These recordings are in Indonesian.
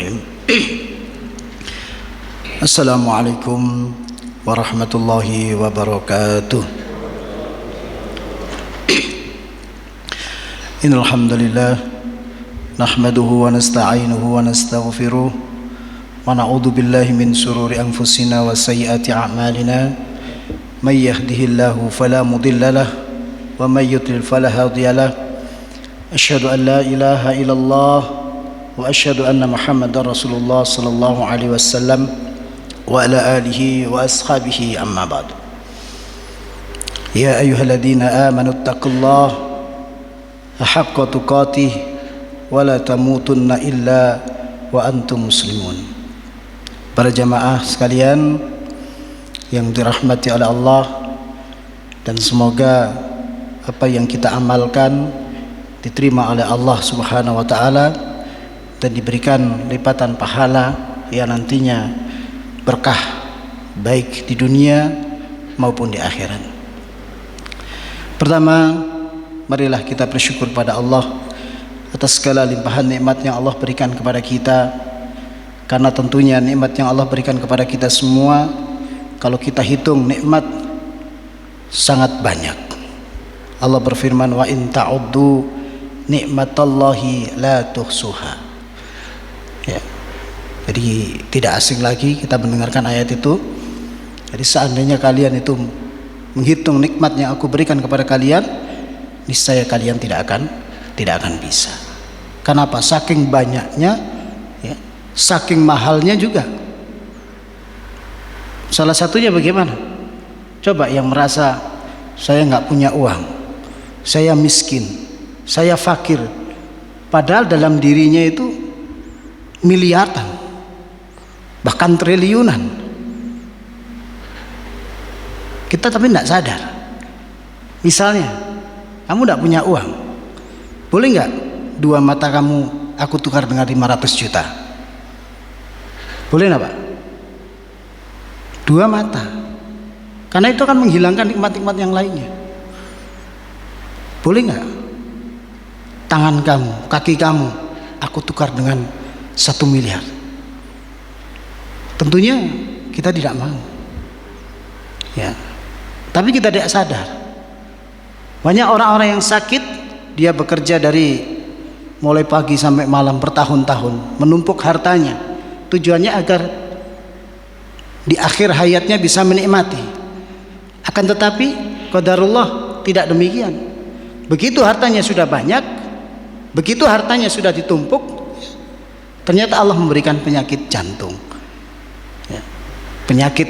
Bismillahirrahmanirrahim. Assalamualaikum warahmatullahi wabarakatuh. Innal hamdalillah nahmaduhu wa nasta'inuhu wa nastaghfiruh wa na'udzu billahi min shururi anfusina wa sayyiati a'malina. May yahdihillahu fala mudilla lahu wa may yudlil fala hadiya lahu. Asyhadu an la ilaha illallah wa asyhadu anna Muhammadar Rasulullah sallallahu alaihi wasallam wa ala alihi wa ashabihi amma ba'du. Ya ayyuhalladzina amanu taqullaha haqqa tuqatih wa la tamutunna illa wa antum muslimun. Para jamaah sekalian yang dirahmati oleh Allah, dan semoga apa yang kita amalkan diterima oleh Allah Subhanahu wa taala dan diberikan lipatan pahala yang nantinya berkah baik di dunia maupun di akhirat. Pertama, marilah kita bersyukur pada Allah atas segala limpahan nikmat yang Allah berikan kepada kita, karena tentunya nikmat yang Allah berikan kepada kita semua, kalau kita hitung nikmat sangat banyak. Allah berfirman, wa in ta'uddu nikmatallahi la tuhsuha. Ya. Jadi tidak asing lagi kita mendengarkan ayat itu. Jadi seandainya kalian itu menghitung nikmat yang aku berikan kepada kalian, niscaya kalian tidak akan bisa. Kenapa? Saking banyaknya, ya, saking mahalnya juga. Salah satunya bagaimana? Coba yang merasa saya nggak punya uang, saya miskin, saya fakir, padahal dalam dirinya itu miliaran, bahkan triliunan. Kita tapi tidak sadar. Misalnya kamu tidak punya uang, boleh nggak dua mata kamu aku tukar dengan 500 juta? Boleh nggak Pak? Dua mata, karena itu akan menghilangkan nikmat-nikmat yang lainnya. Boleh nggak tangan kamu, kaki kamu aku tukar dengan 1 miliar? Tentunya kita tidak mau, ya. Tapi kita tidak sadar. Banyak orang-orang yang sakit, dia bekerja dari mulai pagi sampai malam bertahun-tahun, menumpuk hartanya, tujuannya agar di akhir hayatnya bisa menikmati. Akan tetapi qadarullah tidak demikian. Begitu hartanya sudah banyak, begitu hartanya sudah ditumpuk, ternyata Allah memberikan penyakit jantung, ya, penyakit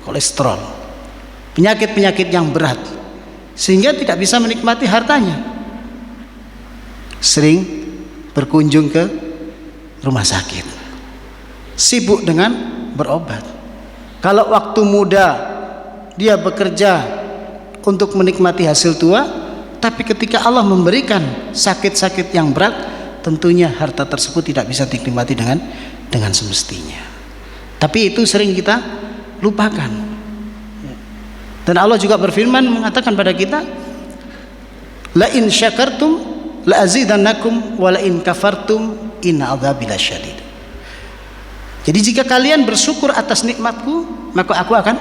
kolesterol, penyakit-penyakit yang berat, sehingga tidak bisa menikmati hartanya. Sering berkunjung ke rumah sakit, sibuk dengan berobat. Kalau waktu muda dia bekerja untuk menikmati hasil tua, tapi ketika Allah memberikan sakit-sakit yang berat, tentunya harta tersebut tidak bisa dinikmati dengan semestinya. Tapi itu sering kita lupakan. Dan Allah juga berfirman mengatakan pada kita, la in syakartum la azidannakum wa la in kafartum inna adzabi lasyadid. Jadi jika kalian bersyukur atas nikmatku, maka aku akan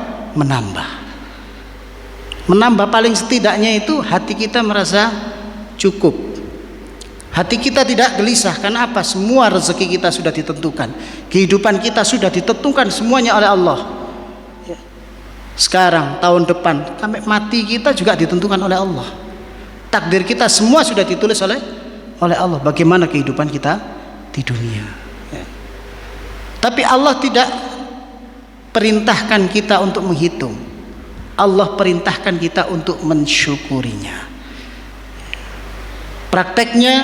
menambah paling setidaknya itu hati kita merasa cukup. Hati kita tidak gelisah. Karena apa? Semua rezeki kita sudah ditentukan, kehidupan kita sudah ditentukan semuanya oleh Allah. Sekarang, tahun depan, sampai mati kita juga ditentukan oleh Allah. Takdir kita semua sudah ditulis oleh Allah. Bagaimana kehidupan kita di dunia, ya. Tapi Allah tidak perintahkan kita untuk menghitung. Allah perintahkan kita untuk mensyukurinya. Prakteknya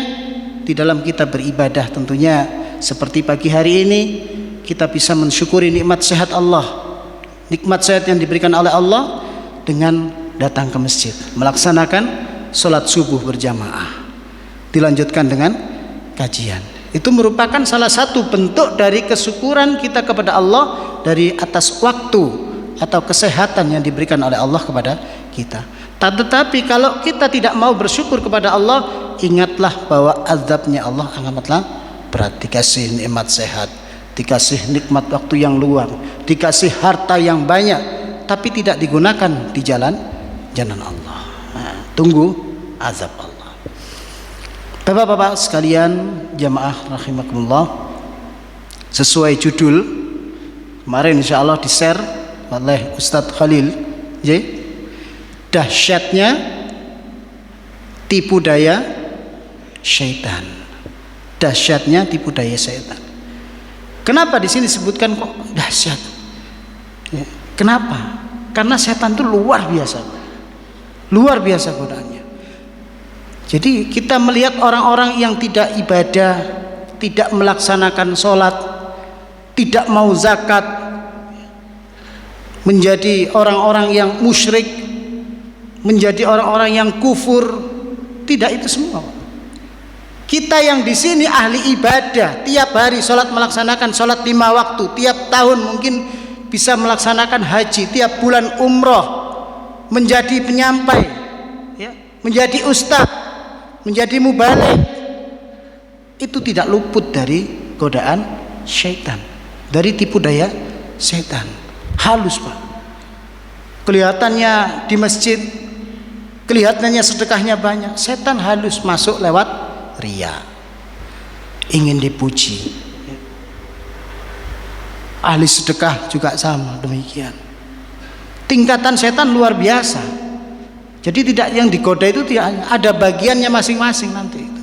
di dalam kita beribadah, tentunya seperti pagi hari ini kita bisa mensyukuri nikmat sehat Allah, nikmat sehat yang diberikan oleh Allah dengan datang ke masjid, melaksanakan sholat subuh berjamaah, dilanjutkan dengan kajian. Itu merupakan salah satu bentuk dari kesyukuran kita kepada Allah dari atas waktu atau kesehatan yang diberikan oleh Allah kepada kita. Tetapi kalau kita tidak mau bersyukur kepada Allah, ingatlah bahwa azabnya Allah amatlah berat, dikasih nikmat sehat, dikasih nikmat waktu yang luang, dikasih harta yang banyak, tapi tidak digunakan di jalan Allah. Nah, tunggu azab Allah. Bapak-bapak sekalian, jamaah rahimakumullah, sesuai judul kemarin insyaallah di-share oleh Ustadz Khalil, dahsyatnya tipu daya syaitan. Dahsyatnya tipu daya syaitan. Kenapa di sini disebutkan kok dahsyat? Ya. Kenapa? Karena setan itu luar biasa godaannya. Jadi kita melihat orang-orang yang tidak ibadah, tidak melaksanakan sholat, tidak mau zakat, menjadi orang-orang yang musyrik, menjadi orang-orang yang kufur. Tidak itu semua. Kita yang di sini ahli ibadah, tiap hari sholat, melaksanakan sholat 5 waktu, tiap tahun mungkin bisa melaksanakan haji, tiap bulan umroh, menjadi penyampai, ya, menjadi ustadz, menjadi mubaligh, itu tidak luput dari godaan syaitan, dari tipu daya syaitan. Halus Pak, kelihatannya di masjid, kelihatannya sedekahnya banyak, setan halus masuk lewat riya, ingin dipuji. Ahli sedekah juga sama demikian. Tingkatan setan luar biasa. Jadi tidak, yang digoda itu tidak, ada bagiannya masing-masing nanti itu.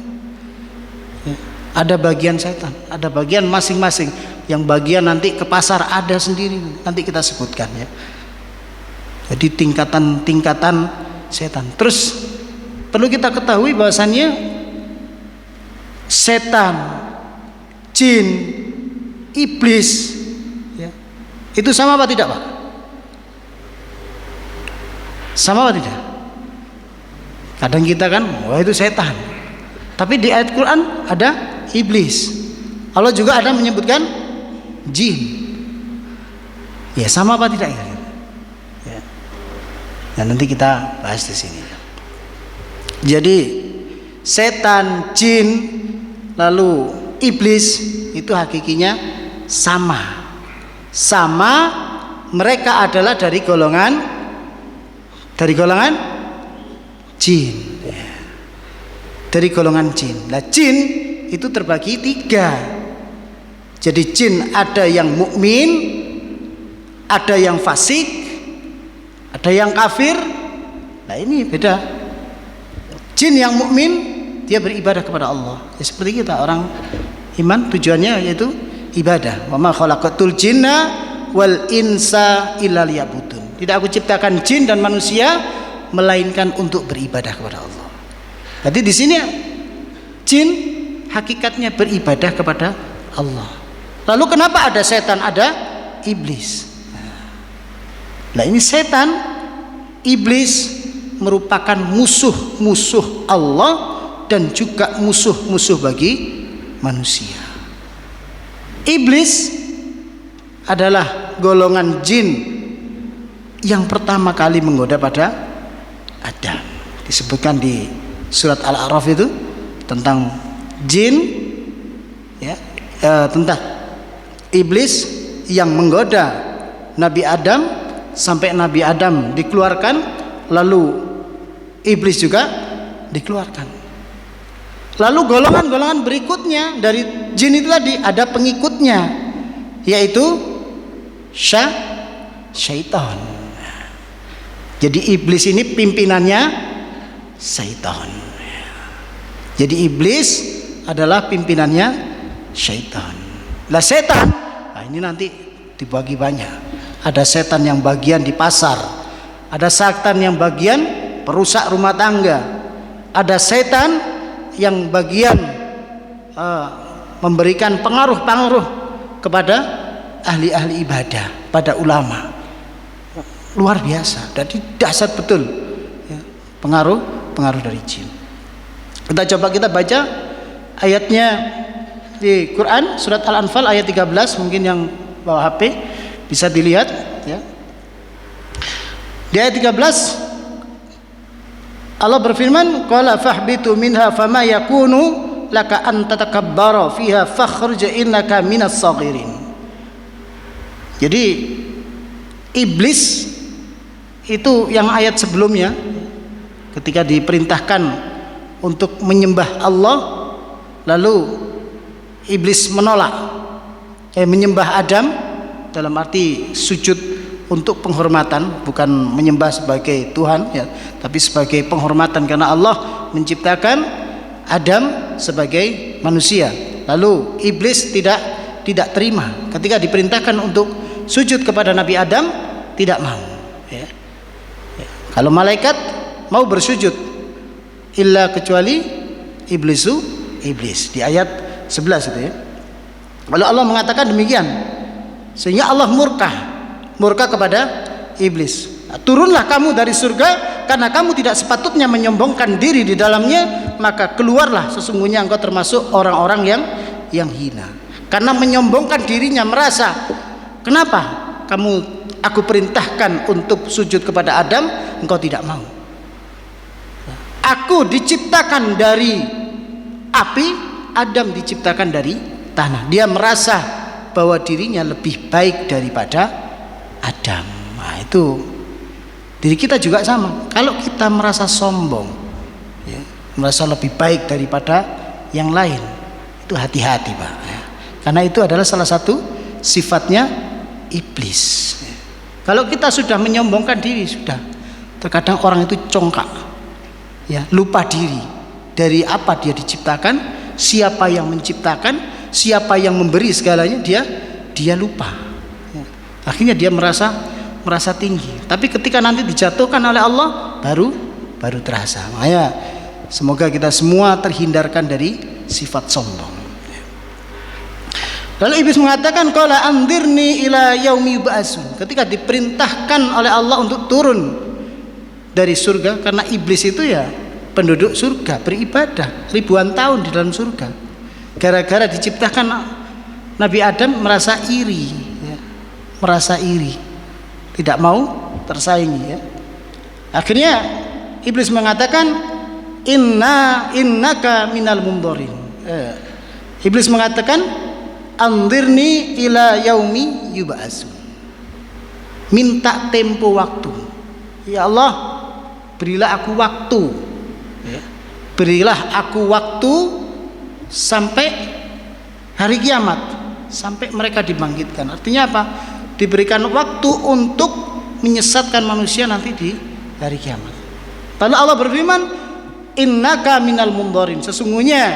Ya, ada bagian setan, ada bagian masing-masing. Yang bagian nanti ke pasar ada sendiri, nanti kita sebutkan ya. Jadi tingkatan setan. Terus perlu kita ketahui bahwasannya setan, jin, iblis, ya, itu sama apa tidak Pak? Sama apa tidak? Kadang kita kan, wah itu setan. Tapi di ayat Quran ada iblis. Allah juga ada menyebutkan jin. Ya sama apa tidak? Ya. Dan nanti kita bahas di sini. Jadi setan, jin, lalu iblis itu hakikinya sama. Mereka adalah dari golongan jin. Ya. Dari golongan jin. Nah, jin itu terbagi 3. Jadi jin ada yang mukmin, ada yang fasik, ada yang kafir. Nah, ini beda. Jin yang mukmin dia beribadah kepada Allah. Ya, seperti kita orang iman, tujuannya yaitu ibadah. Wa ma khalaqatul jinna wal insa illa liya'budun. Tidak aku ciptakan jin dan manusia melainkan untuk beribadah kepada Allah. Jadi di sini jin hakikatnya beribadah kepada Allah. Lalu kenapa ada setan, ada iblis? Nah, ini setan, iblis merupakan musuh-musuh Allah dan juga musuh-musuh bagi manusia. Iblis adalah golongan jin yang pertama kali menggoda pada Adam. Disebutkan di surat Al-A'raf itu tentang jin, ya, tentang iblis yang menggoda Nabi Adam sampai Nabi Adam dikeluarkan, lalu iblis juga dikeluarkan. Lalu golongan-golongan berikutnya dari jin itu tadi ada pengikutnya, yaitu syaitan. Jadi iblis ini pimpinannya syaitan. Jadi iblis adalah pimpinannya syaitan. Lah setan, nah ini nanti dibagi banyak. Ada setan yang bagian di pasar, ada setan yang bagian perusak rumah tangga, ada setan yang bagian memberikan pengaruh-pengaruh kepada ahli-ahli ibadah, pada ulama. Luar biasa, jadi dahsyat betul ya, pengaruh dari jin. Kita baca ayatnya di Quran surat Al-Anfal ayat 13, mungkin yang bawa HP bisa dilihat ya. Di ayat 13 Allah berfirman, qala fahbitu minha fama yakunu laka an tatakabbara fiha fakhruj innaka minas saghirin. Jadi iblis itu yang ayat sebelumnya ketika diperintahkan untuk menyembah Allah, lalu iblis menolak, menyembah Adam dalam arti sujud untuk penghormatan, bukan menyembah sebagai Tuhan ya, tapi sebagai penghormatan karena Allah menciptakan Adam sebagai manusia. Lalu iblis tidak terima ketika diperintahkan untuk sujud kepada Nabi Adam, tidak mau ya. Kalau malaikat mau bersujud, illa kecuali iblis di ayat 11 itu ya. Lalu Allah mengatakan demikian, sehingga Allah murka kepada iblis. Turunlah kamu dari surga karena kamu tidak sepatutnya menyombongkan diri di dalamnya, maka keluarlah, sesungguhnya engkau termasuk orang-orang yang hina. Karena menyombongkan dirinya, merasa, kenapa aku perintahkan untuk sujud kepada Adam, engkau tidak mau. Aku diciptakan dari api, Adam diciptakan dari tanah. Dia merasa bahwa dirinya lebih baik daripada Adam. Nah, itu diri kita juga sama. Kalau kita merasa sombong ya, merasa lebih baik daripada yang lain, itu hati-hati Pak ya. Karena itu adalah salah satu sifatnya iblis. Kalau kita sudah menyombongkan diri, sudah terkadang orang itu congkak ya, lupa diri dari apa dia diciptakan, siapa yang menciptakan, siapa yang memberi segalanya, dia lupa ya. Akhirnya dia merasa tinggi, tapi ketika nanti dijatuhkan oleh Allah baru terasa. Makanya semoga kita semua terhindarkan dari sifat sombong. Lalu iblis mengatakan, qala anzirni ila yaumi yub'atsun. Ketika diperintahkan oleh Allah untuk turun dari surga, karena iblis itu ya penduduk surga, beribadah ribuan tahun di dalam surga. Gara-gara diciptakan Nabi Adam merasa iri ya, tidak mau tersaingi ya. Akhirnya iblis mengatakan, innaka minal mundharin. Iblis mengatakan, anzirni ila yaumi yub'atsun. Minta tempo waktu. Ya Allah, berilah aku waktu ya. Berilah aku waktu sampai hari kiamat, sampai mereka dibangkitkan. Artinya apa? Diberikan waktu untuk menyesatkan manusia nanti di hari kiamat. Lalu Allah berfirman, innaka minal mundharin. Sesungguhnya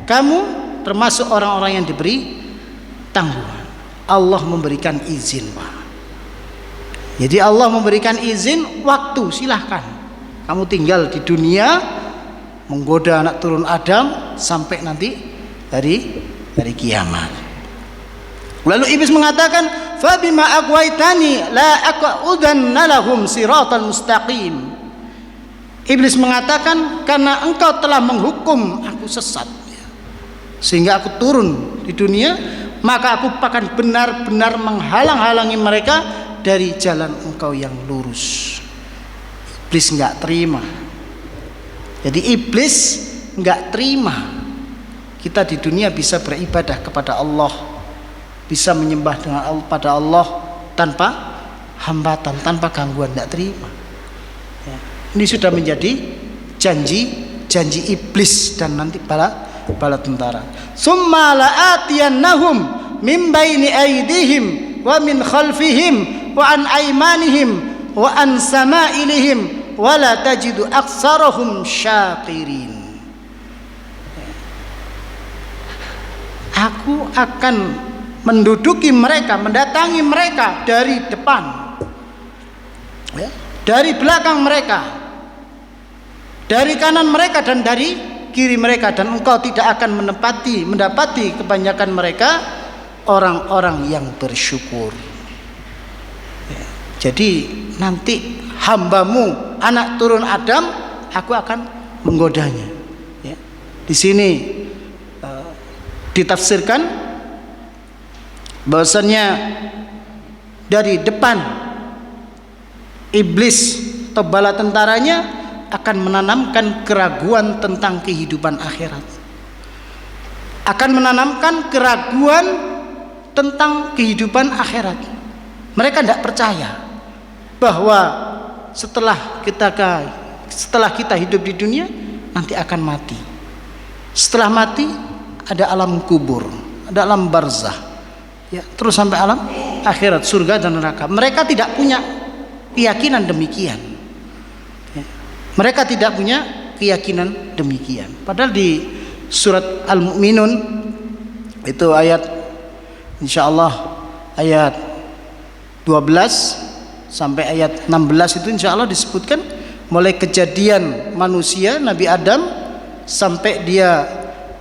kamu termasuk orang-orang yang diberi tangguhan. Allah memberikan izin Pak. Jadi Allah memberikan izin waktu, silahkan kamu tinggal di dunia menggoda anak turun Adam sampai nanti hari kiamat. Lalu iblis mengatakan, fa bima aqwaitani la aqudanna lahum siratal mustaqim. Iblis mengatakan, karena engkau telah menghukum aku sesat sehingga aku turun di dunia, maka aku akan benar-benar menghalang-halangi mereka dari jalan engkau yang lurus. Iblis enggak terima. Jadi iblis enggak terima kita di dunia bisa beribadah kepada Allah, bisa menyembah pada Allah tanpa hambatan, tanpa gangguan, enggak terima ya. Ini sudah menjadi janji iblis dan nanti bala tentara. Summa la'atiyannahum min baini aydihim wa min khalfihim wa an aymanihim wa an sama'ilihim wa la tajidu aktsarahum syakirin. Aku akan menduduki mereka, mendatangi mereka dari depan ya, dari belakang mereka, dari kanan mereka dan dari kiri mereka, dan engkau tidak akan mendapati kebanyakan mereka orang-orang yang bersyukur ya. Jadi nanti hambamu anak turun Adam, aku akan menggodanya ya. Di sini ditafsirkan bahwasannya dari depan iblis atau bala tentaranya akan menanamkan keraguan tentang kehidupan akhirat. akan menanamkan keraguan tentang kehidupan akhirat. Mereka tidak percaya bahwa setelah kita hidup di dunia nanti akan mati. Setelah mati ada alam kubur, ada alam barzah, ya, terus sampai alam akhirat, surga dan neraka. Mereka tidak punya keyakinan demikian. Ya. Mereka tidak punya keyakinan demikian. Padahal di surat Al-Mu'minun itu ayat, insyaallah ayat 12 sampai ayat 16 itu insyaallah disebutkan mulai kejadian manusia Nabi Adam sampai dia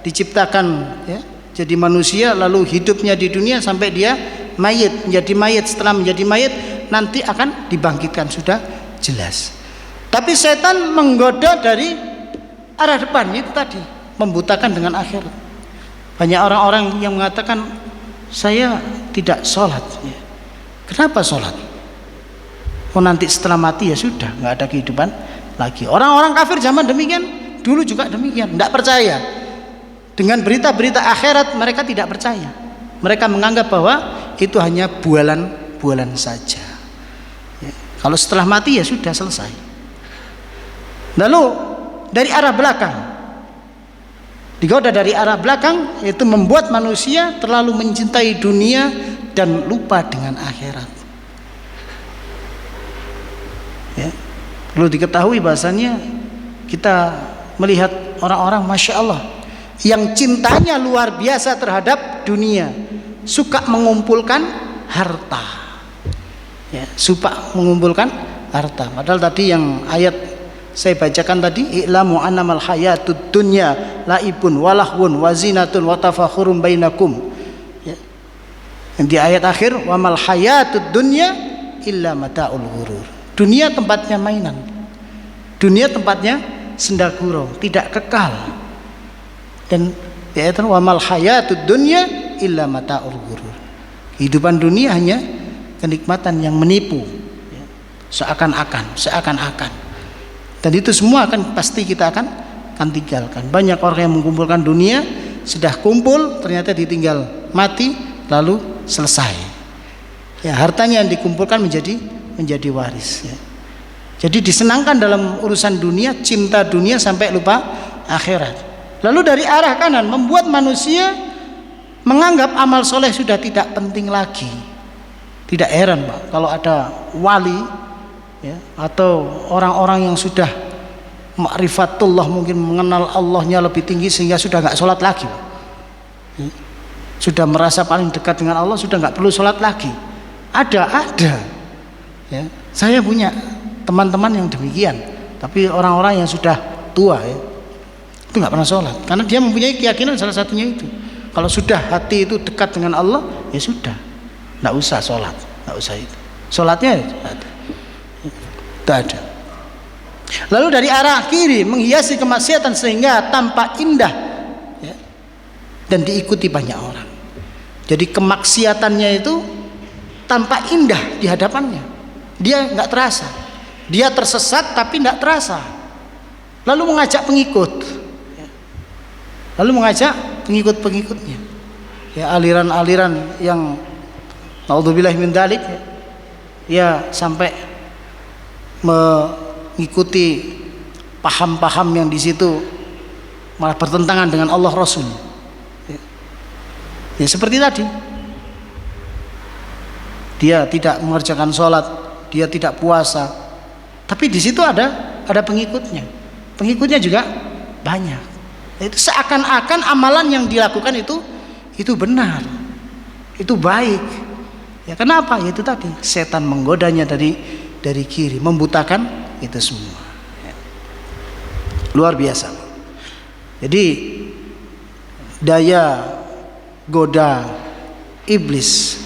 diciptakan, ya, jadi manusia, lalu hidupnya di dunia sampai dia mayit, menjadi mayit. Setelah menjadi mayit nanti akan dibangkitkan, sudah jelas. Tapi setan menggoda dari arah depan, itu tadi, membutakan dengan akhirat. Banyak orang-orang yang mengatakan saya tidak sholat, ya. Kenapa sholat? Oh, nanti setelah mati ya sudah, nggak ada kehidupan lagi. Orang-orang kafir zaman demikian, dulu juga demikian, tidak percaya dengan berita-berita akhirat. Mereka tidak percaya. Mereka menganggap bahwa itu hanya bualan-bualan saja, ya. Kalau setelah mati ya sudah selesai. Lalu dari arah belakang, digoda dari arah belakang, yaitu membuat manusia terlalu mencintai dunia dan lupa dengan akhirat, ya. Perlu diketahui bahasanya kita melihat orang-orang Masya Allah yang cintanya luar biasa terhadap dunia, suka mengumpulkan harta, ya, suka mengumpulkan harta. Padahal tadi yang ayat saya bacakan tadi, i'lamu annamal hayatud dunya laibun walahwun wazinatun watafakhurun bainakum, ya. Di ayat akhir, wamal hayatud dunya illa mata'ul ghurur. Dunia tempatnya mainan, dunia tempatnya senda gurau, tidak kekal. Dan di ayat wamal hayatud dunya illa mata'ul ghurur. Kehidupan dunia hanya kenikmatan yang menipu, ya. Seakan-akan. Dan itu semua pasti kita akan tinggalkan. Banyak orang yang mengumpulkan dunia, sudah kumpul ternyata ditinggal mati, lalu selesai, ya, hartanya yang dikumpulkan menjadi waris, ya. Jadi disenangkan dalam urusan dunia, cinta dunia sampai lupa akhirat. Lalu dari arah kanan membuat manusia menganggap amal soleh sudah tidak penting lagi. Tidak heran, Pak, kalau ada wali, ya, atau orang-orang yang sudah ma'rifatullah, mungkin mengenal Allahnya lebih tinggi sehingga sudah nggak sholat lagi, ya. Sudah merasa paling dekat dengan Allah, sudah nggak perlu sholat lagi. Ada, ya. Saya punya teman-teman yang demikian. Tapi orang-orang yang sudah tua, ya, itu nggak pernah sholat, karena dia mempunyai keyakinan salah satunya itu, kalau sudah hati itu dekat dengan Allah, ya sudah, nggak usah sholat, nggak usah itu. Sholatnya tidak ada. Lalu dari arah kiri menghiasi kemaksiatan sehingga tampak indah, ya, dan diikuti banyak orang. Jadi kemaksiatannya itu tampak indah di hadapannya, dia nggak terasa, dia tersesat tapi nggak terasa. Lalu mengajak pengikut, ya. Lalu mengajak pengikut-pengikutnya, ya, aliran-aliran yang naudzubillah min dzalik, ya, sampai mengikuti paham-paham yang di situ malah bertentangan dengan Allah Rasul, ya. Ya, seperti tadi, dia tidak mengerjakan sholat, dia tidak puasa, tapi di situ ada pengikutnya juga banyak. Itu seakan-akan amalan yang dilakukan itu benar, itu baik, ya. Kenapa? Ya, itu tadi, setan menggodanya dari kiri, membutakan itu semua, ya. Luar biasa. Jadi daya goda iblis,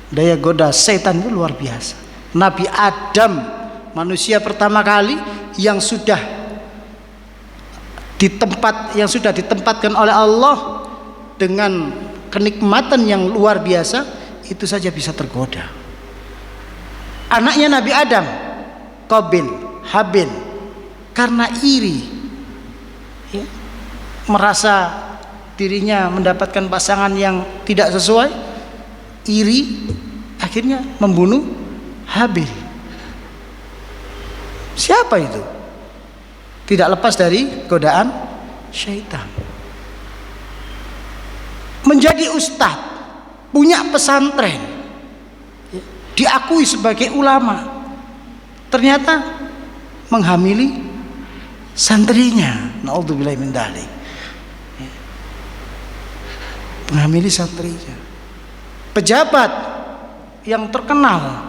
daya goda setan itu luar biasa. Nabi Adam, manusia pertama kali yang sudah ditempatkan oleh Allah dengan kenikmatan yang luar biasa, itu saja bisa tergoda. Anaknya Nabi Adam, Qabil, Habil, karena iri, ya, merasa dirinya mendapatkan pasangan yang tidak sesuai, iri, akhirnya membunuh Habil. Siapa itu? Tidak lepas dari godaan syaitan. Menjadi ustadz, punya pesantren, diakui sebagai ulama, ternyata menghamili santrinya. Naudzubillahi min dzalik. Menghamili santrinya. Pejabat yang terkenal,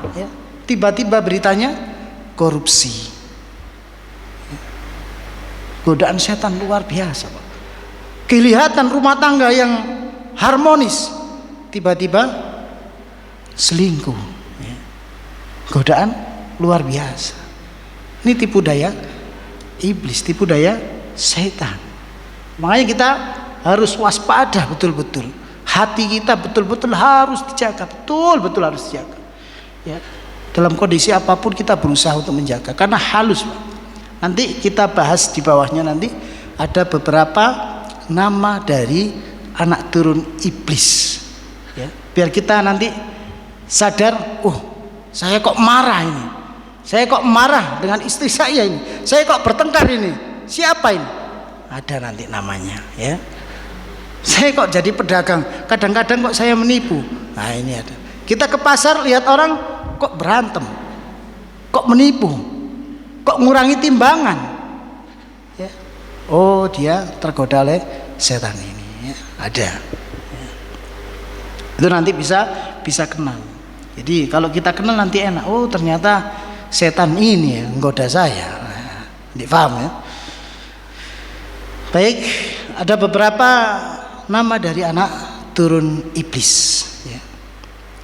tiba-tiba beritanya korupsi. Godaan setan luar biasa, Pak. Kelihatan rumah tangga yang harmonis, tiba-tiba selingkuh. Godaan luar biasa. Ini tipu daya iblis, tipu daya setan. Makanya kita harus waspada betul-betul. Hati kita betul-betul harus dijaga, betul-betul harus dijaga. Ya. Dalam kondisi apapun kita berusaha untuk menjaga, karena halus, Pak. Nanti kita bahas di bawahnya, nanti ada beberapa nama dari anak turun iblis. Ya. Biar kita nanti sadar, saya kok marah ini. Saya kok marah dengan istri saya ini. Saya kok bertengkar ini. Siapa ini? Ada nanti namanya, ya. Saya kok jadi pedagang, kadang-kadang kok saya menipu. Nah, ini ada. Kita ke pasar lihat orang kok berantem, kok menipu, kok ngurangi timbangan, ya. Oh, dia tergoda oleh setan ini, ya. Ada, ya. Itu nanti bisa kenal. Jadi kalau kita kenal nanti enak. Oh, ternyata setan ini yang menggoda saya. Nah, dipaham, ya. Baik, ada beberapa nama dari anak turun iblis, ya.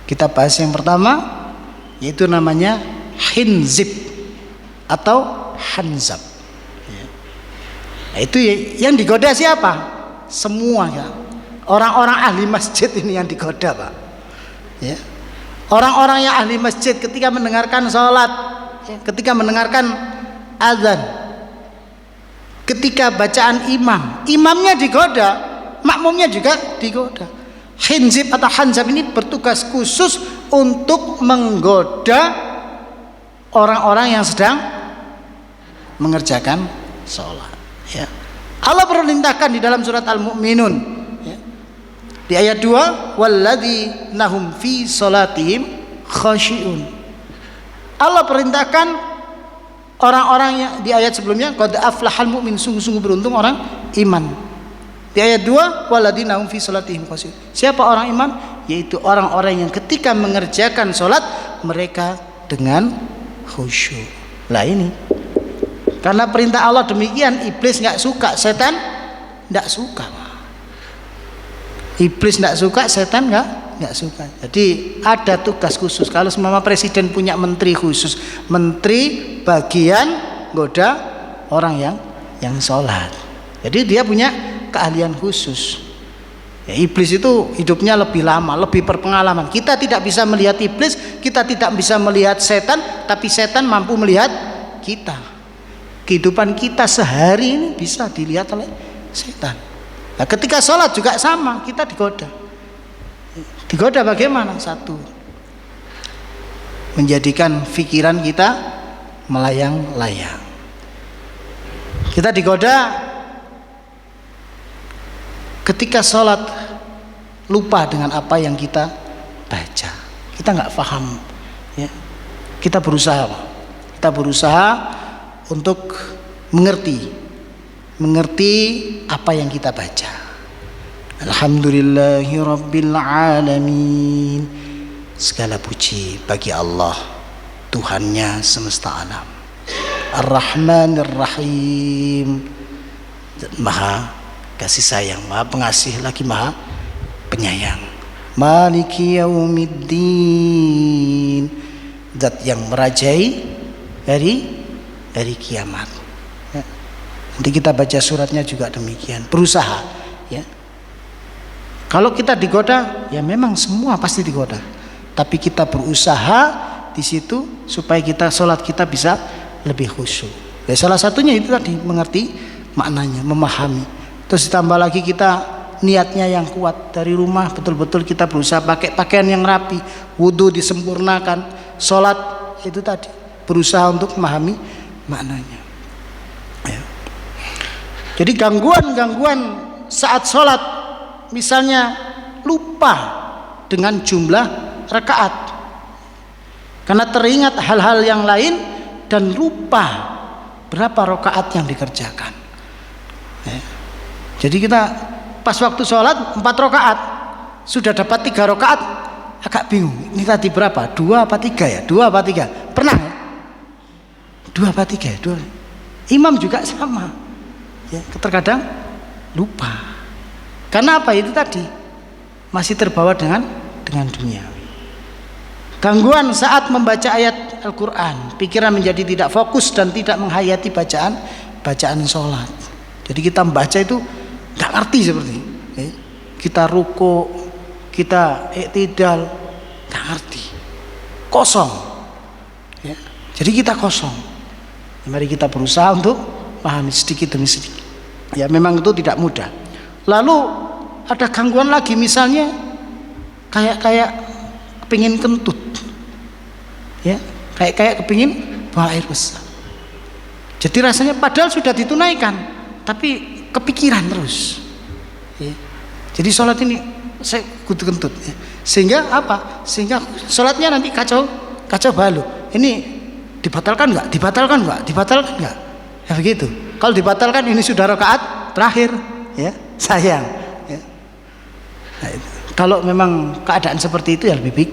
Kita bahas yang pertama, yaitu namanya Hinzib atau Hanzab, ya. Nah, itu yang digoda siapa? Semua, ya. Orang-orang ahli masjid ini yang digoda, Pak, ya. Orang-orang yang ahli masjid ketika mendengarkan sholat, ya, ketika mendengarkan azan, ketika bacaan imamnya digoda, makmumnya juga digoda. Hinzib atau Hanzab ini bertugas khusus untuk menggoda orang-orang yang sedang mengerjakan sholat, ya. Allah perintahkan di dalam surat Al-Mu'minun, ya, di ayat 2, walladzina hum fi sholatihim khashi'un. Allah perintahkan orang-orang yang di ayat sebelumnya, qad aflahal mu'min, sungguh-sungguh beruntung orang iman. Di ayat 2, walladzina hum fi sholatihim khashi'un. Siapa orang iman? Yaitu orang-orang yang ketika mengerjakan sholat mereka dengan khusyuk. Lah ini, karena perintah Allah demikian, iblis nggak suka, setan nggak suka. Iblis nggak suka, setan nggak suka. Jadi ada tugas khusus. Kalau semua presiden punya menteri khusus, menteri bagian goda orang yang sholat. Jadi dia punya keahlian khusus. Ya, iblis itu hidupnya lebih lama, lebih berpengalaman. Kita tidak bisa melihat iblis, kita tidak bisa melihat setan, tapi setan mampu melihat kita. Kehidupan kita sehari ini bisa dilihat oleh setan. Nah, ketika sholat juga sama, kita digoda. Digoda bagaimana? Satu, menjadikan pikiran kita melayang-layang. Kita digoda ketika sholat lupa dengan apa yang kita baca, kita nggak paham, ya. Kita berusaha untuk mengerti apa yang kita baca. Alhamdulillahirabbil alamin. Segala puji bagi Allah, Tuhannya semesta alam. Ar-Rahmanir Rahim, Maha kasih sayang, Maha pengasih lagi Maha penyayang. Maliki yaumiddin, zat yang merajai dari kiamat, ya. Nanti kita baca suratnya juga demikian. Berusaha, ya. Kalau kita digoda, ya memang semua pasti digoda, tapi kita berusaha di situ supaya kita sholat kita bisa lebih khusyuk. Ya, salah satunya itu tadi, mengerti maknanya, memahami. Terus ditambah lagi kita niatnya yang kuat. Dari rumah betul-betul kita berusaha pakai pakaian yang rapi, wudhu disempurnakan, sholat itu tadi berusaha untuk memahami maknanya. Ya. Jadi gangguan-gangguan saat sholat, misalnya lupa dengan jumlah rakaat karena teringat hal-hal yang lain dan lupa berapa rakaat yang dikerjakan. Ya. Jadi kita pas waktu sholat 4 rakaat sudah dapat 3 rakaat, agak bingung ini tadi berapa, 2 apa 3 ya, 2 apa 3, pernah ya? 2 apa 3 ya? 2. Imam juga sama ya, terkadang lupa karena apa, itu tadi masih terbawa dengan duniawi. Gangguan saat membaca ayat Al-Quran, pikiran menjadi tidak fokus dan tidak menghayati bacaan sholat. Jadi kita membaca itu nggak ngerti seperti ya. Kita ruku, kita iktidal, nggak ngerti, kosong ya. Jadi kita kosong. Mari kita berusaha untuk pahami sedikit demi sedikit ya, memang itu tidak mudah. Lalu ada gangguan lagi, misalnya kayak kepingin kentut ya, kayak kepingin buang air besar. Jadi rasanya padahal sudah ditunaikan tapi kepikiran terus ya. Jadi sholat ini saya kudu kentut ya. Sehingga apa? Sehingga sholatnya nanti kacau balau. Ini dibatalkan nggak? Ya begitu. Kalau dibatalkan ini sudah rakaat terakhir ya, sayang ya. Nah, kalau memang keadaan seperti itu ya lebih baik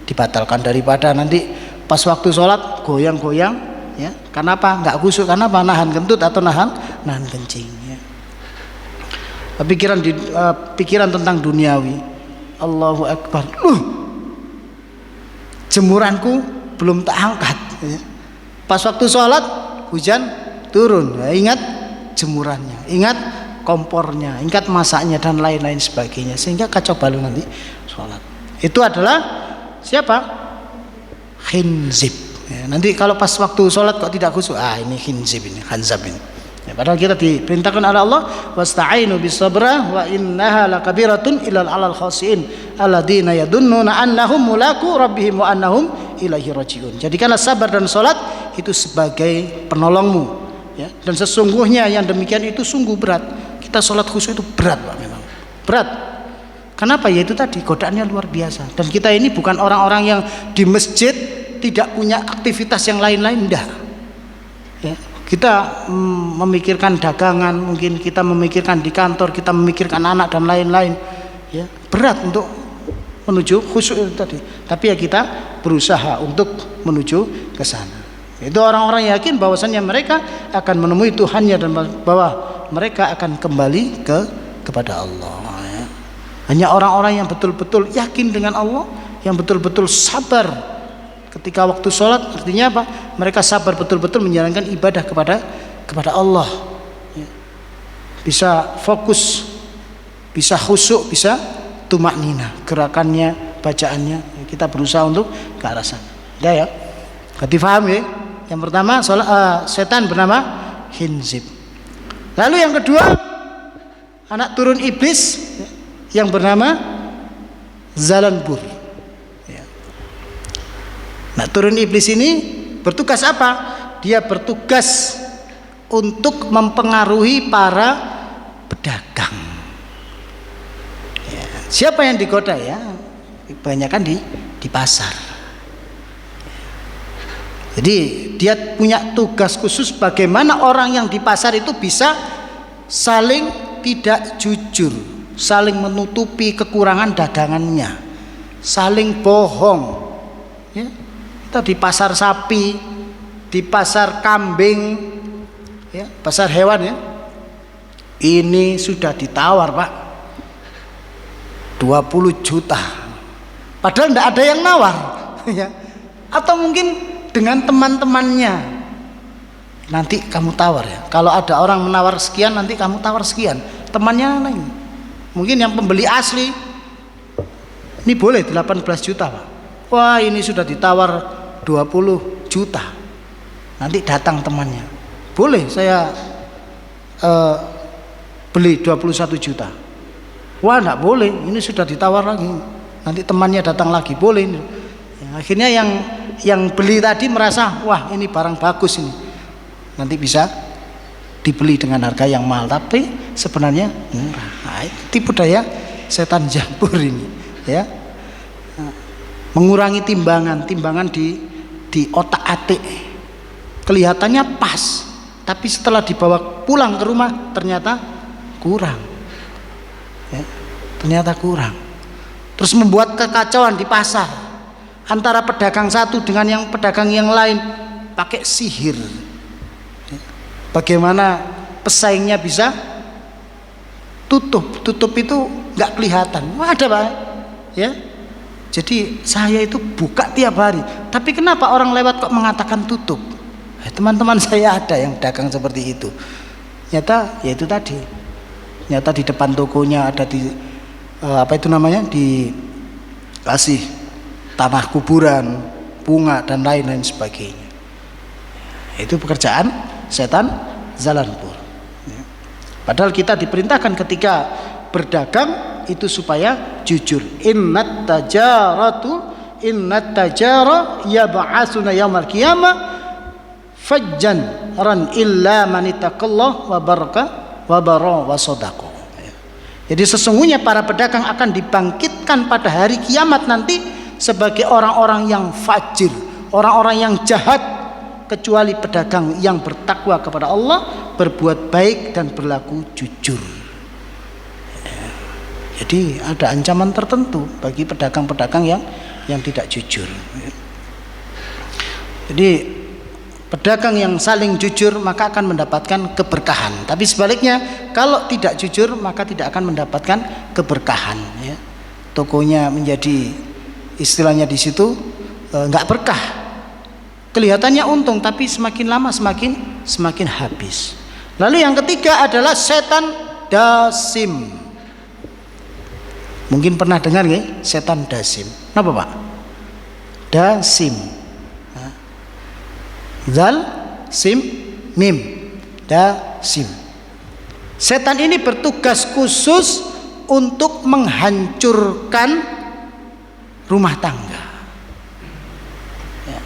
dibatalkan daripada nanti pas waktu sholat goyang-goyang ya. Karena apa? Nggak khusyuk, karena apa? Nahan kentut atau nahan kencing ya. Pikiran tentang duniawi. Allahu Akbar, jemuranku belum tak angkat ya. Pas waktu sholat hujan turun ya, ingat jemurannya, ingat kompornya, ingat masaknya dan lain-lain sebagainya, sehingga kacau balau nanti sholat. Itu adalah siapa? Khinzib ya. Nanti kalau pas waktu sholat kok tidak khusyuk, ini khinzib, ini khanzab ini ya. Padahal kita diperintahkan oleh Allah, wasta'inu bis-sabrah wa innaha lakabiratun ilal alal khasiin alladzina yadunnuna annahum mulaku rabbihim wa annahum ilaihi rajiun. Jadikanlah sabar dan sholat itu sebagai penolongmu ya. Dan sesungguhnya yang demikian itu sungguh berat. Kita sholat khusyuk itu berat Pak, memang berat. Kenapa? Ya itu tadi, godaannya luar biasa. Dan kita ini bukan orang-orang yang di masjid tidak punya aktivitas yang lain-lain, enggak ya. Kita memikirkan dagangan, mungkin kita memikirkan di kantor, kita memikirkan anak dan lain-lain ya. Berat untuk menuju khusyuk itu tadi. Tapi ya kita berusaha untuk menuju ke sana. Itu orang-orang yakin bahwasannya mereka akan menemui Tuhannya dan bahwa mereka akan kembali kepada Allah ya. Hanya orang-orang yang betul-betul yakin dengan Allah, yang betul-betul sabar ketika waktu sholat. Artinya apa? Mereka sabar betul-betul menjalankan ibadah kepada Allah ya. Bisa fokus, bisa khusyuk, bisa tumaknina gerakannya, bacaannya. Kita berusaha untuk ke arah sana ya. Berarti paham ya? Yang pertama setan bernama Khinzib. Lalu yang kedua, anak turun iblis ya, yang bernama Zalanbur ya. Nah, turun iblis ini bertugas apa? Dia bertugas untuk mempengaruhi para pedagang ya. Siapa yang digoda ya? Kebanyakan di pasar. Jadi dia punya tugas khusus bagaimana orang yang di pasar itu bisa saling tidak jujur, saling menutupi kekurangan dagangannya, saling bohong ya. Kita di pasar sapi, di pasar kambing ya, pasar hewan ya, ini sudah ditawar Pak 20 juta padahal tidak ada yang nawar ya. Atau mungkin dengan teman-temannya, nanti kamu tawar ya, kalau ada orang menawar sekian nanti kamu tawar sekian, temannya lain. Mungkin yang pembeli asli ini boleh 18 juta Pak, wah ini sudah ditawar 20 juta, nanti datang temannya, boleh saya beli 21 juta. Wah, enggak boleh, ini sudah ditawar lagi. Nanti temannya datang lagi, boleh. Ya, akhirnya yang beli tadi merasa, wah ini barang bagus ini. Nanti bisa dibeli dengan harga yang mahal, tapi sebenarnya murah. Nah, tipu daya setan jambur ini, ya. Mengurangi timbangan di otak-atik. Kelihatannya pas, tapi setelah dibawa pulang ke rumah ternyata kurang. Ya, ternyata kurang. Terus membuat kekacauan di pasar antara pedagang satu dengan yang pedagang yang lain pakai sihir. Bagaimana pesaingnya bisa tutup itu nggak kelihatan. Ada Pak, ya. Jadi saya itu buka tiap hari, tapi kenapa orang lewat kok mengatakan tutup? Teman-teman saya ada yang dagang seperti itu. Nyata ya itu tadi. Nyata di depan tokonya ada dikasih tanah kuburan, bunga dan lain-lain sebagainya. Itu pekerjaan setan zalanpur. Padahal kita diperintahkan ketika berdagang itu supaya jujur. Innat tajara yab'atsuna yaumal qiyamah fajjan ran illa man ittaqallah wa bara wa sadaqa. Jadi sesungguhnya para pedagang akan dibangkitkan pada hari kiamat nanti sebagai orang-orang yang fajir, orang-orang yang jahat, kecuali pedagang yang bertakwa kepada Allah, berbuat baik dan berlaku jujur. Jadi ada ancaman tertentu bagi pedagang-pedagang yang tidak jujur. Jadi pedagang yang saling jujur maka akan mendapatkan keberkahan. Tapi sebaliknya kalau tidak jujur maka tidak akan mendapatkan keberkahan. Ya. Tokonya menjadi istilahnya di situ nggak berkah. Kelihatannya untung tapi semakin lama semakin habis. Lalu yang ketiga adalah setan dasim. Mungkin pernah dengar nggih setan dasim. Napa Pak? Dasim. Zal, sim, mim, dasim. Setan ini bertugas khusus untuk menghancurkan rumah tangga. Ya.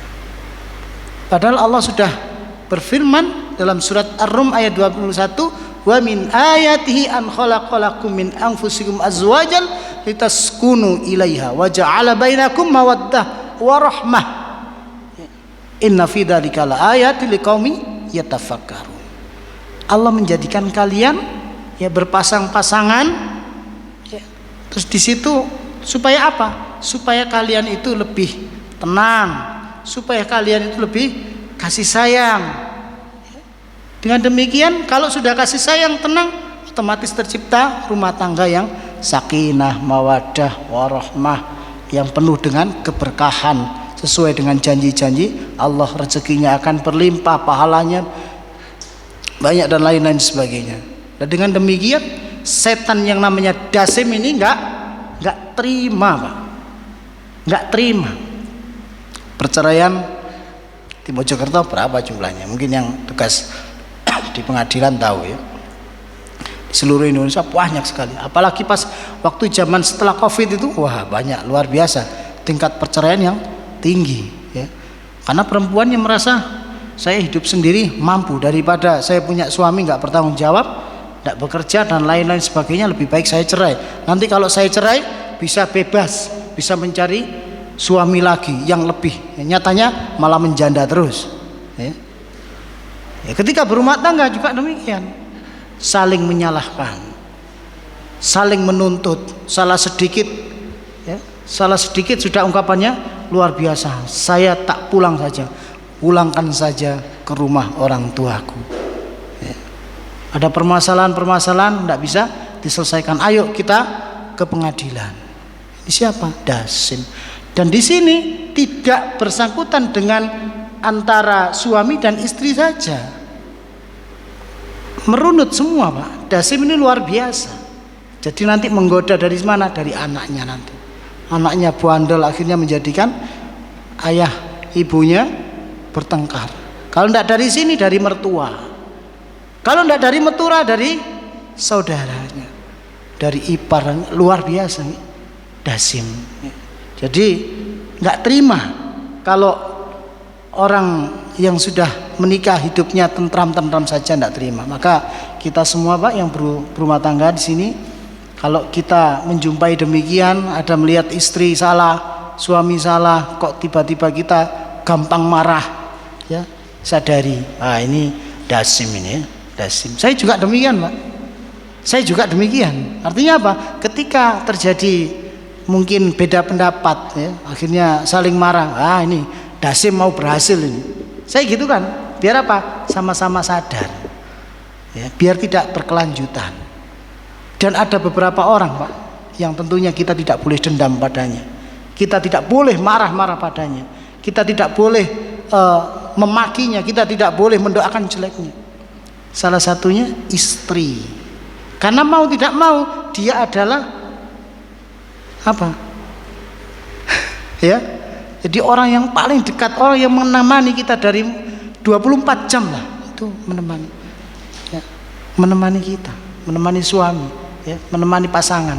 Padahal Allah sudah berfirman dalam surat Ar-Rum ayat 21, wa min ayatihi an khalaqalakum min anfusikum azwajan litaskunu ilaiha wa ja'ala bainakum mawaddah wa rahmah. Inna fi dzalika laayatil liqaumi yatafakkarun. Allah menjadikan kalian ya berpasang-pasangan ya. Terus di situ supaya apa? Supaya kalian itu lebih tenang, supaya kalian itu lebih kasih sayang. Dengan demikian kalau sudah kasih sayang, tenang, otomatis tercipta rumah tangga yang sakinah, mawaddah, warahmah, yang penuh dengan keberkahan sesuai dengan janji-janji Allah. Rezekinya akan berlimpah, pahalanya banyak dan lain-lain sebagainya. Dan dengan demikian setan yang namanya dasim ini nggak terima Pak, nggak terima. Perceraian di Mojokerto berapa jumlahnya? Mungkin yang tugas di pengadilan tahu ya. Di seluruh Indonesia banyak sekali. Apalagi pas waktu zaman setelah Covid itu, wah banyak, luar biasa tingkat perceraian yang tinggi ya. Karena perempuan yang merasa saya hidup sendiri mampu daripada saya punya suami nggak bertanggung jawab, nggak bekerja dan lain-lain sebagainya, lebih baik saya cerai. Nanti kalau saya cerai bisa bebas, bisa mencari suami lagi yang lebih. Ya, nyatanya malah menjanda terus ya. Ya, ketika berumah tangga juga demikian, saling menyalahkan, saling menuntut. Salah sedikit sudah ungkapannya luar biasa, saya tak pulang saja, pulangkan saja ke rumah orang tuaku ya. Ada permasalahan tidak bisa diselesaikan, ayo kita ke pengadilan. Ini siapa? Dasim. Dan di sini tidak bersangkutan dengan antara suami dan istri saja, merunut semua Pak. Dasim ini luar biasa. Jadi nanti menggoda dari mana? Dari anaknya nanti. Anaknya bandel akhirnya menjadikan ayah ibunya bertengkar. Kalau tidak dari sini, dari mertua. Kalau tidak dari mertua, dari saudaranya. dari ipar, luar biasa Dasim. Jadi nggak terima kalau orang yang sudah menikah hidupnya tentram-tentram saja, nggak terima. Maka kita semua Pak yang berumah tangga di sini, kalau kita menjumpai demikian, ada melihat istri salah, suami salah, kok tiba-tiba kita gampang marah, ya sadari, ini Dasim ini ya, Dasim. Saya juga demikian Pak. Saya juga demikian. Artinya apa? Ketika terjadi mungkin beda pendapat, ya, akhirnya saling marah. Ini Dasim mau berhasil ini. Saya gitu kan. Biar apa? Sama-sama sadar. Ya, biar tidak berkelanjutan. Dan ada beberapa orang Pak, yang tentunya kita tidak boleh dendam padanya. Kita tidak boleh marah-marah padanya. Kita tidak boleh memakinya. Kita tidak boleh mendoakan jeleknya. Salah satunya istri. Karena mau tidak mau dia adalah apa? Ya. Jadi orang yang paling dekat, orang yang menemani kita dari 24 jam lah, itu menemani. Ya. Menemani kita, menemani suami, ya, menemani pasangan.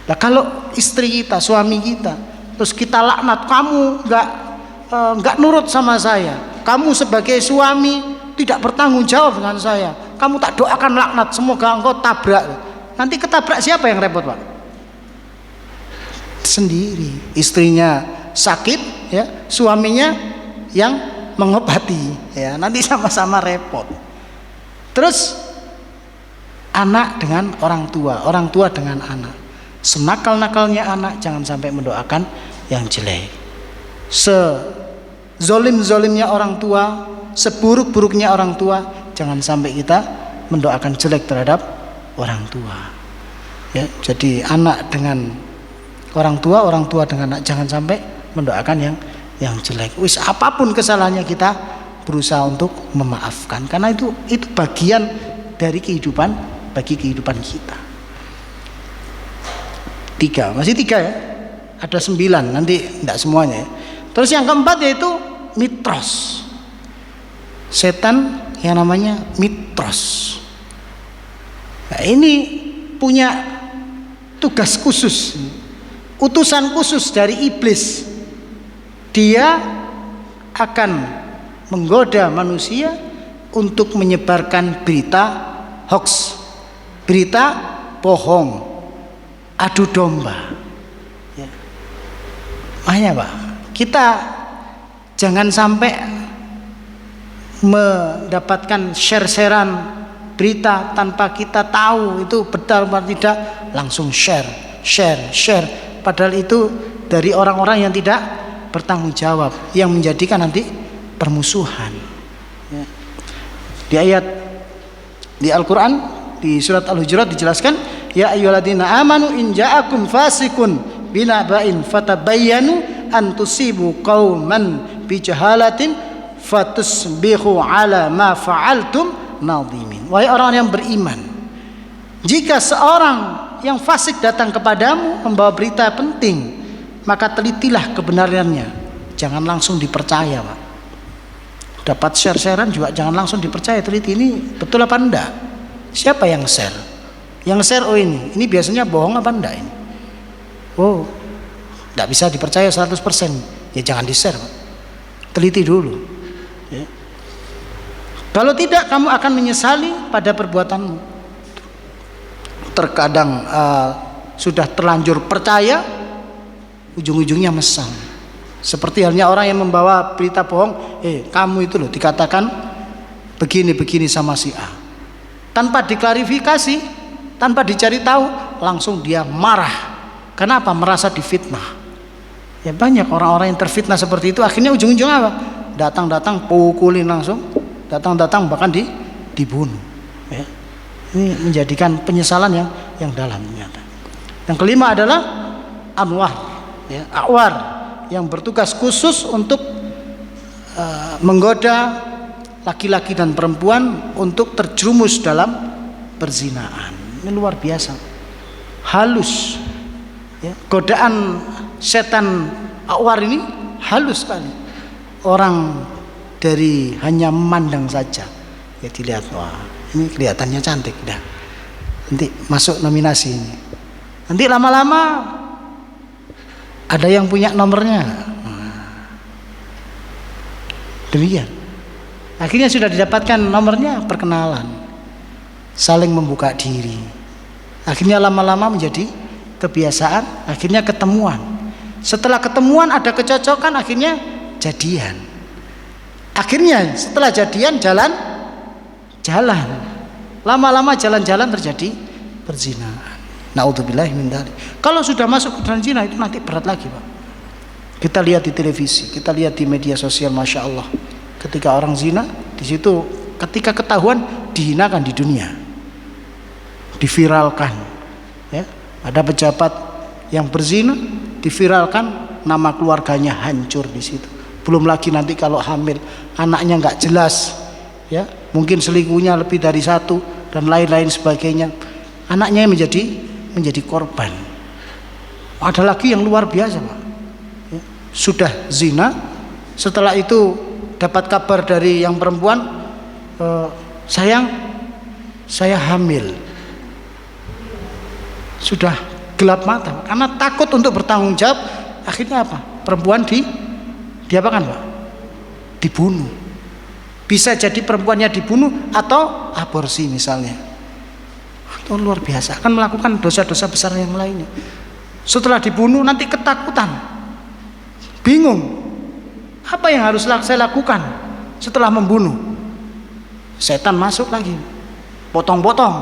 Nah, kalau istri kita, suami kita, terus kita laknat, kamu enggak nurut sama saya. Kamu sebagai suami tidak bertanggung jawab dengan saya. Kamu tak doakan laknat, semoga engkau tabrak. Nanti ketabrak siapa yang repot Pak? Sendiri. Istrinya sakit, ya, suaminya yang mengobati, ya, nanti sama-sama repot. Terus anak dengan orang tua dengan anak. Senakal-nakalnya anak jangan sampai mendoakan yang jelek. Sezolim-zolimnya orang tua, seburuk-buruknya orang tua, jangan sampai kita mendoakan jelek terhadap orang tua. Ya, jadi anak dengan orang tua dengan anak, jangan sampai mendoakan yang jelek. Wis apapun kesalahannya kita berusaha untuk memaafkan, karena itu bagian dari kehidupan, bagi kehidupan kita. 3, masih 3 ya. Ada 9, nanti enggak semuanya ya. Terus yang keempat yaitu mitros. Setan yang namanya mitros. Nah, ini punya tugas khusus, utusan khusus dari iblis. Dia akan menggoda manusia untuk menyebarkan berita hoax, berita bohong, adu domba. Ya. Makanya Pak, kita jangan sampai mendapatkan share-sharean berita tanpa kita tahu itu benar atau tidak, langsung share. Padahal itu dari orang-orang yang tidak bertanggung jawab, yang menjadikan nanti permusuhan. Ya. Di ayat di Al-Quran, di surat Al-Hujurat dijelaskan, ya ayyuhalladzina amanu in ja'akum fasikun binaba'in fatabayyanu an tusibu qauman bijahalatin fatusbihu ala ma fa'altum nadhimin. Wahai orang yang beriman, jika seorang yang fasik datang kepadamu membawa berita penting, maka telitilah kebenarannya, jangan langsung dipercaya Pak. Dapat share-sharean juga jangan langsung dipercaya, teliti ini betul apa enggak, siapa yang share, oh ini biasanya bohong apa enggak ini, oh enggak bisa dipercaya 100%, ya jangan di-share Pak. Teliti dulu ya. Kalau tidak kamu akan menyesali pada perbuatanmu. Terkadang sudah terlanjur percaya, ujung-ujungnya mesam. Seperti halnya orang yang membawa berita bohong, kamu itu loh dikatakan begini sama si A. Tanpa diklarifikasi, tanpa dicari tahu, langsung dia marah. Kenapa? Merasa difitnah. Ya banyak orang-orang yang terfitnah seperti itu, akhirnya ujung-ujungnya apa? Datang pukulin langsung, datang bahkan dibunuh. Ya. Ini menjadikan penyesalan yang dalam ternyata. Yang kelima adalah anwar, ya, awar, yang bertugas khusus untuk menggoda laki-laki dan perempuan untuk terjerumus dalam perzinaan. Ini luar biasa, halus, ya. Godaan setan awar ini halus sekali. Orang dari hanya memandang saja, ya dilihat, wah ini kelihatannya cantik dah, nanti masuk nominasi ini. Nanti lama-lama ada yang punya nomornya. Demikian. Akhirnya sudah didapatkan nomornya, perkenalan, saling membuka diri. Akhirnya lama-lama menjadi kebiasaan, akhirnya ketemuan. Setelah ketemuan ada kecocokan, akhirnya jadian. Akhirnya setelah jadian jalan. Lama-lama jalan-jalan terjadi perzinahan. Naudzubillahi min dzalik. Kalau sudah masuk ke dalam zina itu nanti berat lagi, Pak. Kita lihat di televisi, kita lihat di media sosial, masya Allah. Ketika orang zina, di situ ketika ketahuan dihinakan di dunia, diviralkan. Ya, ada pejabat yang berzina, diviralkan, nama keluarganya hancur di situ. Belum lagi nanti kalau hamil, anaknya nggak jelas, ya, mungkin selingkuhnya lebih dari satu dan lain-lain sebagainya. Anaknya menjadi korban. Ada lagi yang luar biasa, Pak. Ya, sudah zina, setelah itu dapat kabar dari yang perempuan, sayang, saya hamil. Sudah gelap mata karena takut untuk bertanggung jawab. Akhirnya apa? Perempuan diapakan, Pak? Dibunuh. Bisa jadi perempuannya dibunuh atau aborsi misalnya. Itu luar biasa, akan melakukan dosa-dosa besar yang lainnya. Setelah dibunuh nanti ketakutan, bingung, apa yang harus saya lakukan setelah membunuh? Setan masuk lagi, potong-potong,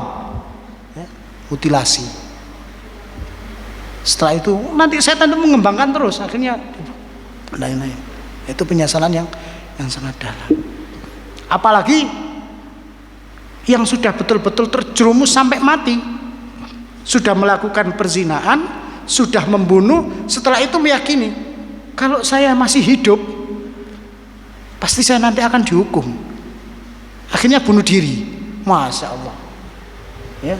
ya, mutilasi. Setelah itu nanti setan itu mengembangkan terus, akhirnya lain-lain. Itu penyesalan yang sangat dalam. Apalagi yang sudah betul-betul terjerumus sampai mati, sudah melakukan perzinahan, sudah membunuh, setelah itu meyakini kalau saya masih hidup pasti saya nanti akan dihukum. Akhirnya bunuh diri. Masya Allah, ya,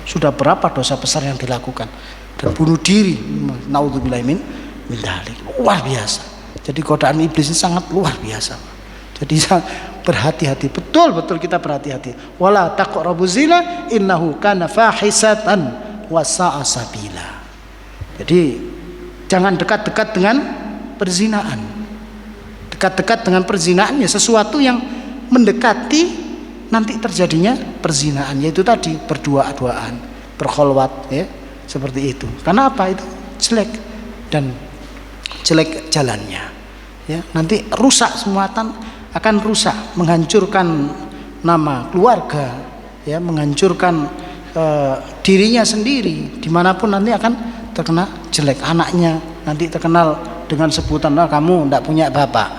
sudah berapa dosa besar yang dilakukan dan bunuh diri. Naudzubillahi min dzalik. Luar biasa. Jadi godaan iblis ini sangat luar biasa. Jadi berhati-hati, betul-betul kita berhati-hati. Wala taqrabuz zina innahu kana fahisatan wa sa'a sabila. Jadi jangan dekat-dekat dengan perzinahan. Dekat-dekat dengan perzinahan ya sesuatu yang mendekati nanti terjadinya perzinahan, yaitu tadi berdua-duaan, berkholwat, ya, seperti itu. Karena apa? Itu jelek dan jelek jalannya, ya, nanti rusak semua, akan rusak, menghancurkan nama keluarga, ya, menghancurkan dirinya sendiri, dimanapun nanti akan terkena jelek. Anaknya nanti terkenal dengan sebutan, kamu tidak punya bapak,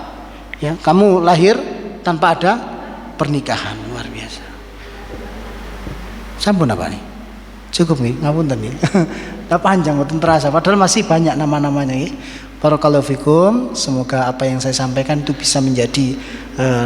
ya, kamu lahir tanpa ada pernikahan. Luar biasa. Sampun apa nih? Cukup nih, ngapunten nih. Tidak panjang, betul terasa. Padahal masih banyak nama-namanya. Barakallahu fikum. Semoga apa yang saya sampaikan itu bisa menjadi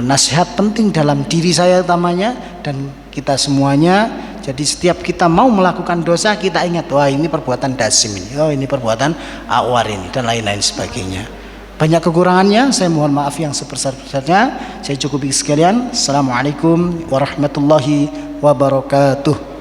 nasihat penting dalam diri saya utamanya dan kita semuanya. Jadi setiap kita mau melakukan dosa, kita ingat, wah ini perbuatan dasim ini, oh ini perbuatan awar ini, dan lain-lain sebagainya. Banyak kekurangannya, saya mohon maaf yang sebesar-besarnya. Saya cukupi sekalian. Assalamualaikum warahmatullahi wabarakatuh.